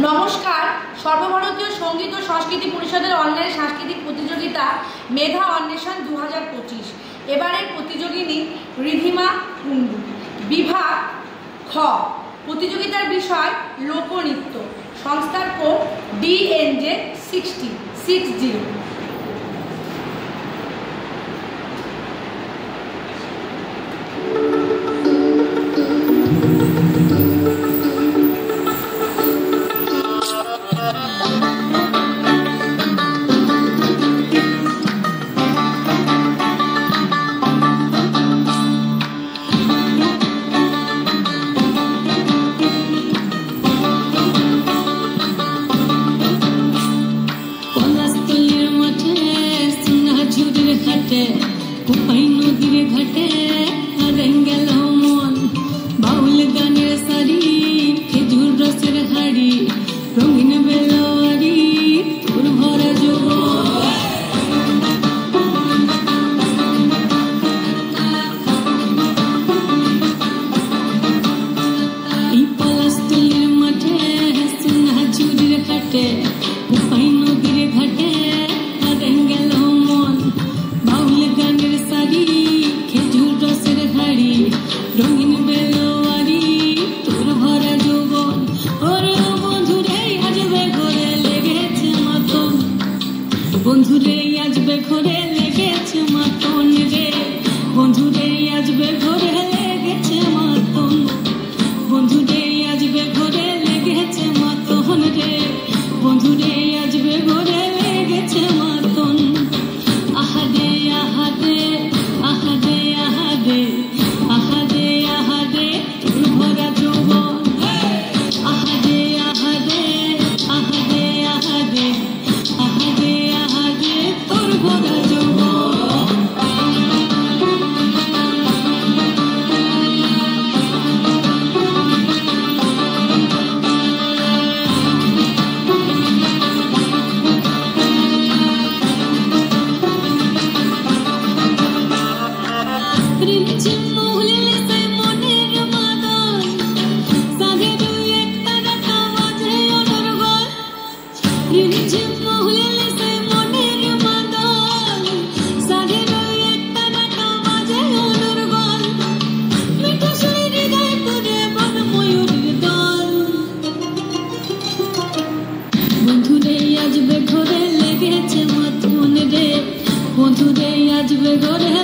নমস্কার। সর্বভারতীয় সঙ্গীত ও সংস্কৃতি পরিষদের অনলাইন সাংস্কৃতিক প্রতিযোগিতা মেধা অন্বেষণ 2025। এবারের প্রতিযোগিনী রিধিমা কুন্ডু। বিভাগ খ। প্রতিযোগিতার বিষয় লোকনৃত্য। সংস্থার কোড DNJ 60। নদীর ঘাটে গেল মন, বাউল গানের সারি, খেজুর রসের হাড়ি, রঙিন বেলারি, তোর ভরা এই পলাশতলির মাঠে সোনা ঝুড়ির ঘাটে, নদীর ঘাটে গেল মন, বাউল গানের সারি, খেজুর রসের হাড়ি, রঙিন বেলোয়ারি, তোর ভরা যৌবন। ওরে বন্ধুরে আসবে ঘরে লেগেছে মাতন, বন্ধুরে আসবে ঘরে লেগেছে মাতন রে, বন্ধুরে আসবে ঘরে লেগেছে মাতন, বন্ধুরে আসবে ঘরে লেগেছে মাতন রে, বন্ধুরে আসবে ঘরে লেগেছে মাতন। আহাদে আহাদে আহাদে আহাদে আহাদে আহাদে তোর ভরা যৌবন, আহাদে আহাদে আহাদে আহাদে আহাদে আহাদে তোর ভরা যৌবন। বন্ধুরে আসবে ঘরে লেগেছে মাতন রে, বন্ধুরে আসবে ঘরে